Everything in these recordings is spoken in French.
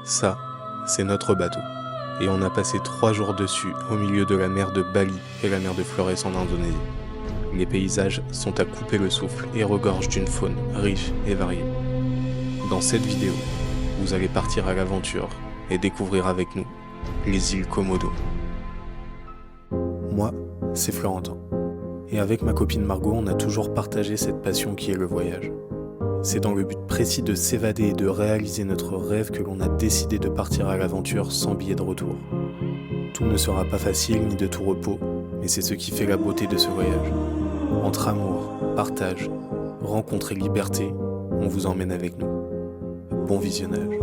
Ça, c'est notre bateau. Et on a passé 3 jours dessus, au milieu de la mer de Bali et la mer de Flores en Indonésie. Les paysages sont à couper le souffle et regorgent d'une faune riche et variée. Dans cette vidéo, vous allez partir à l'aventure et découvrir avec nous les îles Komodo. Moi, c'est Florentin. Et avec ma copine Margot, on a toujours partagé cette passion qui est le voyage. C'est dans le but précis de s'évader et de réaliser notre rêve que l'on a décidé de partir à l'aventure sans billet de retour. Tout ne sera pas facile ni de tout repos, mais c'est ce qui fait la beauté de ce voyage. Entre amour, partage, rencontre et liberté, on vous emmène avec nous. Bon visionnage.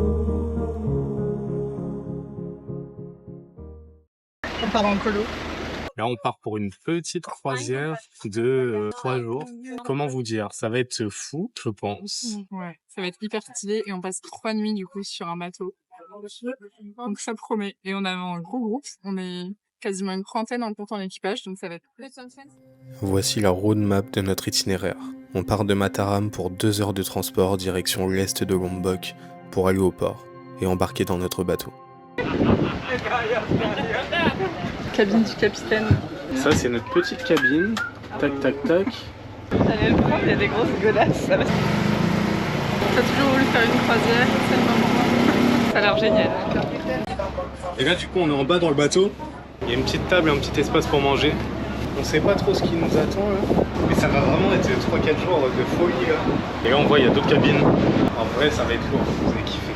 On part en colo. Là, on part pour une petite croisière de 3 jours. Comment vous dire? Ça va être fou, je pense. Ouais, ça va être hyper stylé et on passe 3 nuits du coup sur un bateau. Donc ça promet. Et on a un gros groupe, on est quasiment une trentaine en comptant l'équipage, donc ça va être... Voici la roadmap de notre itinéraire. On part de Mataram pour 2 heures de transport direction l'est de Lombok pour aller au port et embarquer dans notre bateau. Cabine du capitaine. Ça, c'est notre petite cabine. Tac, tac, tac. Allez le prendre, il y a des grosses godasses. T'as toujours voulu faire une croisière, c'est le moment. Ça a l'air génial. Et là, du coup, on est en bas dans le bateau. Il y a une petite table et un petit espace pour manger. On sait pas trop ce qui nous attend là. Mais ça va vraiment être 3-4 jours de folie là. Et là, on voit, il y a d'autres cabines. En vrai, ça va être lourd. Vous allez kiffer.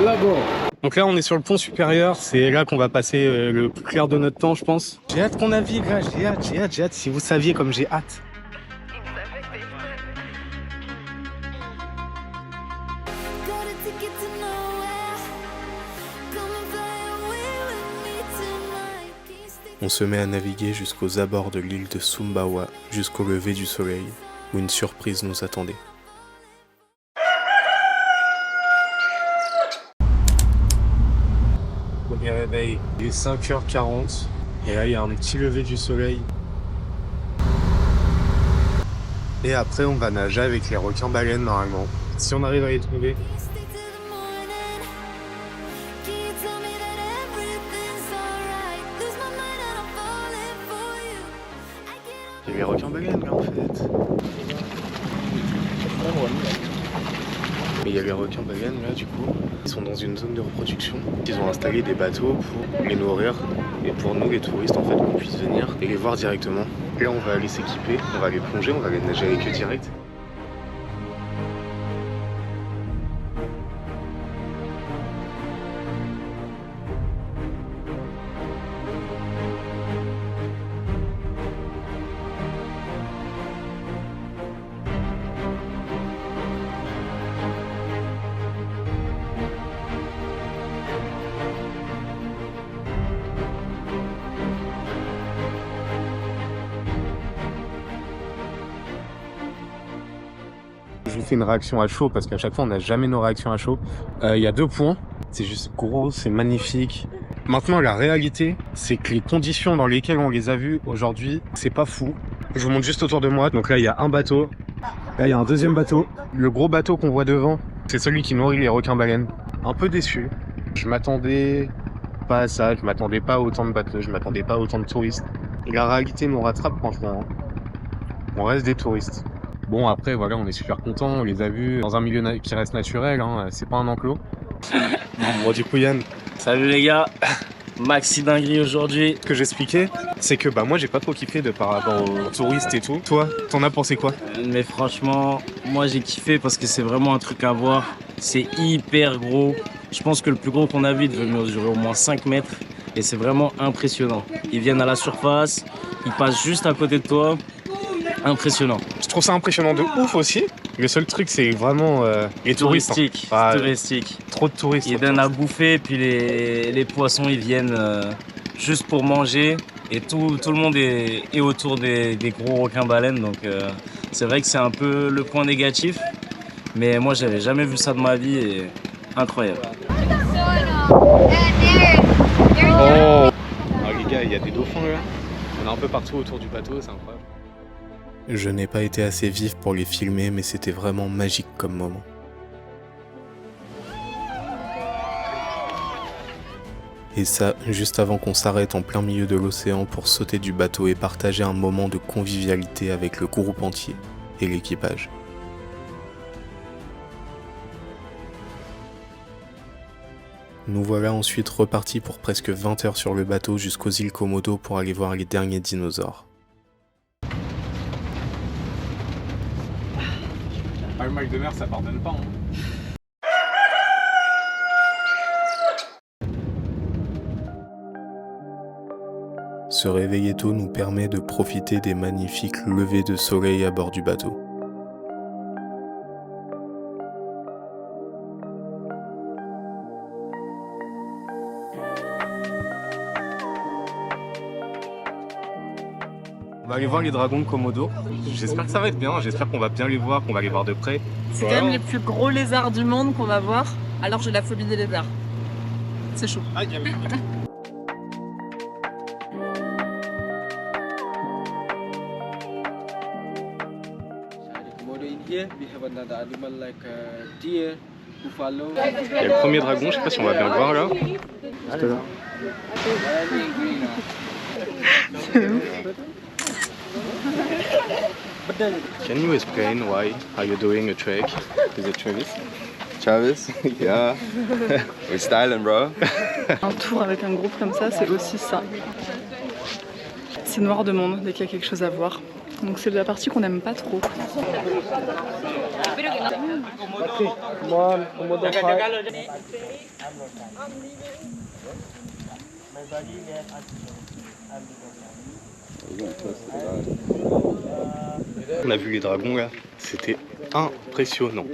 Là-bas. Donc là, on est sur le pont supérieur. C'est là qu'on va passer le plus clair de notre temps, je pense. J'ai hâte qu'on navigue là. J'ai hâte. Si vous saviez comme j'ai hâte. On se met à naviguer jusqu'aux abords de l'île de Sumbawa, jusqu'au lever du soleil, où une surprise nous attendait. Premier réveil, il est 5h40, et là il y a un petit lever du soleil. Et après on va nager avec les requins-baleines normalement, si on arrive à les trouver. Il y a les requins-baleines là en fait. Mais il y a les requins-baleines là du coup. Ils sont dans une zone de reproduction. Ils ont installé des bateaux pour les nourrir et pour nous les touristes en fait qu'on puisse venir et les voir directement. Et là on va aller s'équiper, on va aller plonger, on va aller nager avec eux direct. Je vous fais une réaction à chaud parce qu'à chaque fois on n'a jamais nos réactions à chaud. Il y a 2 points, c'est juste gros, c'est magnifique. Maintenant la réalité, c'est que les conditions dans lesquelles on les a vues aujourd'hui, c'est pas fou. Je vous montre juste autour de moi, donc là il y a un bateau, là il y a un deuxième bateau. Le gros bateau qu'on voit devant, c'est celui qui nourrit les requins-baleines. Un peu déçu, je m'attendais pas à ça, je m'attendais pas à autant de bateaux, je m'attendais pas à autant de touristes. Et la réalité nous rattrape franchement, on reste des touristes. Bon après voilà, on est super contents, on les a vus dans un milieu qui reste naturel, hein, c'est pas un enclos. Bon du coup Yann. Salut les gars, maxi dinguerie aujourd'hui. Ce que j'expliquais, c'est que moi j'ai pas trop kiffé de par rapport aux touristes et tout. Toi, t'en as pensé quoi? Mais franchement, moi j'ai kiffé parce que c'est vraiment un truc à voir. C'est hyper gros. Je pense que le plus gros qu'on a vu devait mesurer au moins 5 mètres. Et c'est vraiment impressionnant. Ils viennent à la surface, ils passent juste à côté de toi. Impressionnant. Je trouve ça impressionnant de ouf aussi. Le seul truc c'est vraiment les touristes. Touristique, touristique. Trop de touristes. Ils donnent à bouffer, puis les poissons ils viennent juste pour manger. Et tout le monde est autour des gros requins-baleines. Donc c'est vrai que c'est un peu le point négatif. Mais moi j'avais jamais vu ça de ma vie et incroyable. Oh. Ah les gars, il y a des dauphins là. On est un peu partout autour du bateau, c'est incroyable. Je n'ai pas été assez vif pour les filmer, mais c'était vraiment magique comme moment. Et ça, juste avant qu'on s'arrête en plein milieu de l'océan pour sauter du bateau et partager un moment de convivialité avec le groupe entier et l'équipage. Nous voilà ensuite repartis pour presque 20 heures sur le bateau jusqu'aux îles Komodo pour aller voir les derniers dinosaures. Ah, le mal de mer, ça pardonne pas. Se réveiller tôt nous permet de profiter des magnifiques levées de soleil à bord du bateau. On va aller voir les dragons de Komodo. J'espère que ça va être bien, j'espère qu'on va bien les voir, qu'on va les voir de près. C'est quand même les plus gros lézards du monde qu'on va voir, alors j'ai la phobie des lézards. C'est chaud. Il y a le premier dragon, je sais pas si on va bien le voir là. Can you explain why are you doing a trek? Is it Travis? Travis? Yeah. We're styling, bro. Un tour avec un groupe comme ça, c'est aussi ça. C'est noir de monde dès qu'il y a quelque chose à voir. Donc c'est la partie qu'on n'aime pas trop. On a vu les dragons là, c'était impressionnant.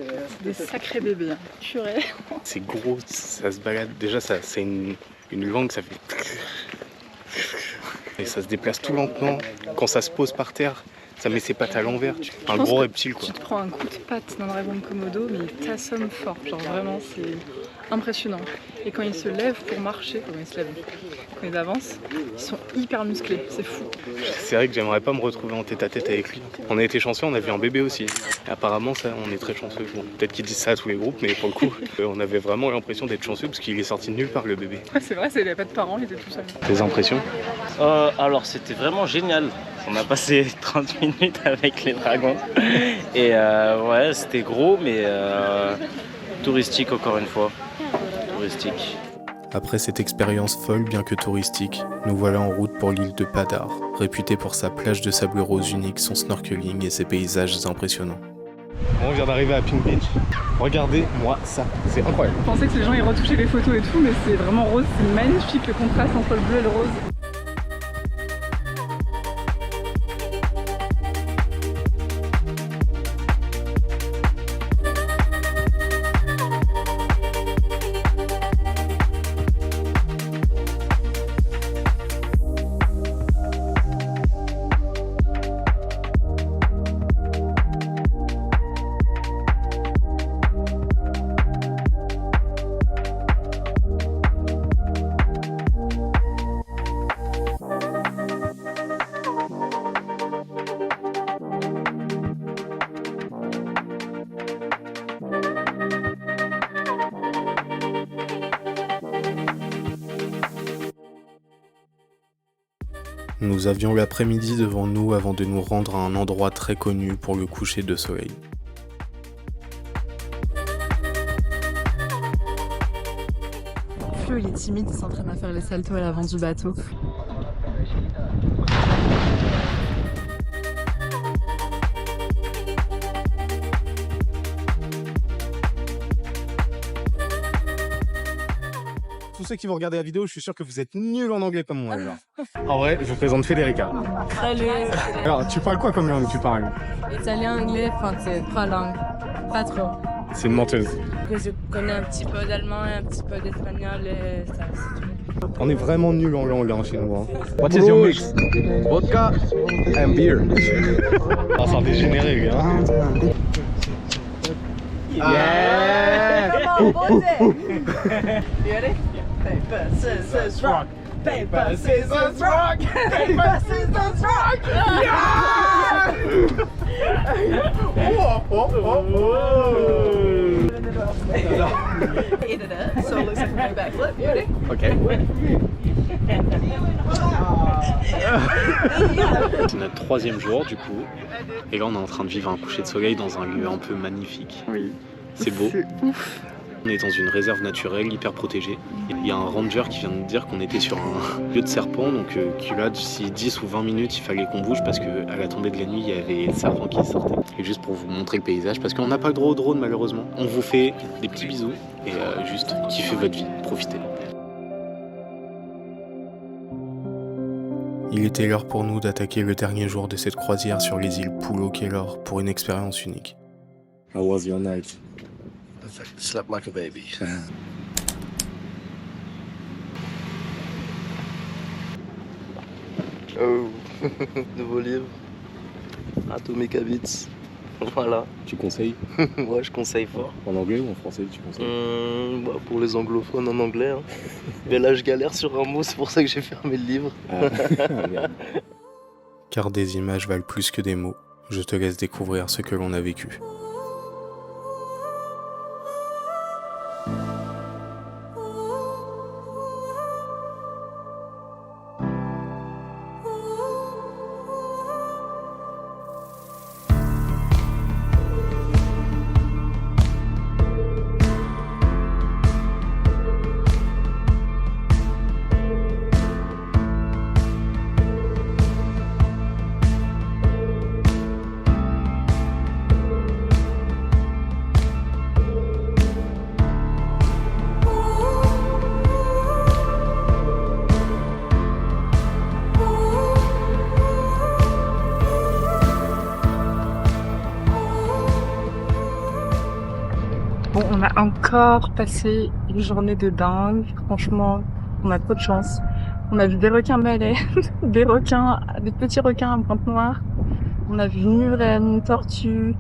Des sacrés bébés, hein. Purée. C'est gros, ça se balade. Déjà, c'est une langue, ça fait. Et ça se déplace tout lentement. Quand ça se pose par terre, ça met ses pattes à l'envers. Un gros reptile quoi. Tu te prends un coup de patte d'un dragon de Komodo, mais il t'assomme fort. Genre vraiment, c'est impressionnant. Et quand ils se lèvent pour marcher, quand ils avancent, ils sont hyper musclés. C'est fou. C'est vrai que j'aimerais pas me retrouver en tête à tête avec lui. On a été chanceux, on a vu un bébé aussi. Et apparemment, ça, on est très chanceux. Bon, peut-être qu'ils disent ça à tous les groupes, mais pour le coup, on avait vraiment l'impression d'être chanceux parce qu'il est sorti de nulle part le bébé. Ouais, c'est vrai, il n'avait pas de parents, il était tout seul. Tes impressions? Alors c'était vraiment génial. On a passé 30 minutes avec les dragons. Et ouais, c'était gros, mais touristique encore une fois. Touristique. Après cette expérience folle bien que touristique, nous voilà en route pour l'île de Padar, réputée pour sa plage de sable rose unique, son snorkeling et ses paysages impressionnants. On vient d'arriver à Pink Beach. Regardez-moi ça, c'est incroyable. Je pensais que les gens ils retouchaient les photos et tout, mais c'est vraiment rose, c'est magnifique le contraste entre le bleu et le rose. Nous avions l'après-midi devant nous avant de nous rendre à un endroit très connu pour le coucher de soleil. Flo il est timide, il s'entraîne à faire les saltos à l'avant du bateau. Tous ceux qui vont regarder la vidéo, je suis sûr que vous êtes nuls en anglais comme moi. Alors. En vrai, je vous présente Federica. Salut. Alors, tu parles quoi comme langue tu parles? Italien, anglais, français, 3 langues. Pas trop. C'est une menteuse. Je connais un petit peu d'allemand et un petit peu d'espagnol et ça, c'est tout. On est vraiment nuls en langue hein, chez nous. Hein. What is your mix? Vodka and beer. Ah, c'est un dégénéré, lui. Hein. Yeah! Come on, you ready? Paper, scissors, rock. Paper, scissors, rock. Paper, scissors, rock. Yeah! Whoa, whoa, whoa, whoa. Hit it up, so it looks like a big backflip. You ready? Okay. C'est notre 3e jour du coup. Et là on est en train de vivre un coucher de soleil dans un lieu un peu magnifique. Oui. C'est beau. C'est ouf. On est dans une réserve naturelle hyper protégée. Il y a un ranger qui vient de nous dire qu'on était sur un lieu de serpents, donc que là d'ici 10 ou 20 minutes il fallait qu'on bouge parce qu'à la tombée de la nuit il y avait le serpent qui sortait. Et juste pour vous montrer le paysage, parce qu'on n'a pas le droit au drone malheureusement. On vous fait des petits bisous et juste kiffez votre vie, profitez. Il était l'heure pour nous d'attaquer le dernier jour de cette croisière sur les îles Pulo Kelor pour une expérience unique. How was your night? Slept like a baby. Oh, nouveau livre. Atomic Habits. Voilà. Tu conseilles? Ouais, je conseille fort. En anglais ou en français tu conseilles? Bah, pour les anglophones en anglais. Hein. Mais là, je galère sur un mot, c'est pour ça que j'ai fermé le livre. Merde. Car des images valent plus que des mots. Je te laisse découvrir ce que l'on a vécu. Bon, on a encore passé une journée de dingue. Franchement, on a trop de chance. On a vu des requins balais, des petits requins à pointe noire. On a vu une murène, une tortue.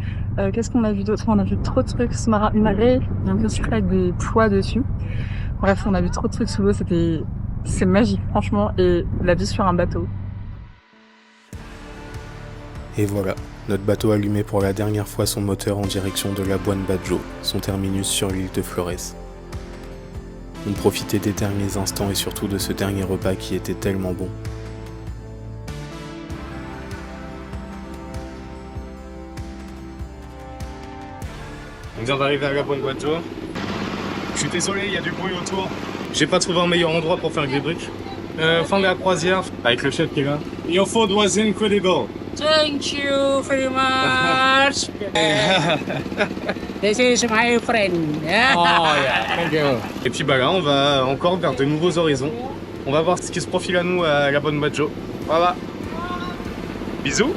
Qu'est-ce qu'on a vu d'autre? On a vu trop de trucs. Sous-marin, une marée, il y a un peu avec des poids dessus. Bref, on a vu trop de trucs sous l'eau. C'est magique, franchement. Et la vie sur un bateau. Et voilà, notre bateau allumait pour la dernière fois son moteur en direction de Labuan Bajo, son terminus sur l'île de Flores. On profitait des derniers instants et surtout de ce dernier repas qui était tellement bon. On vient d'arriver à Labuan Bajo. Je suis désolé, il y a du bruit autour. J'ai pas trouvé un meilleur endroit pour faire le débrief. Fin de la croisière, avec le chef qui est là. Your food was incredible. Thank you very much. This is my friend. Oh yeah, thank you. Et puis bah là, on va encore vers de nouveaux horizons. On va voir ce qui se profile à nous à Labuan Bajo. Voilà. Bisous.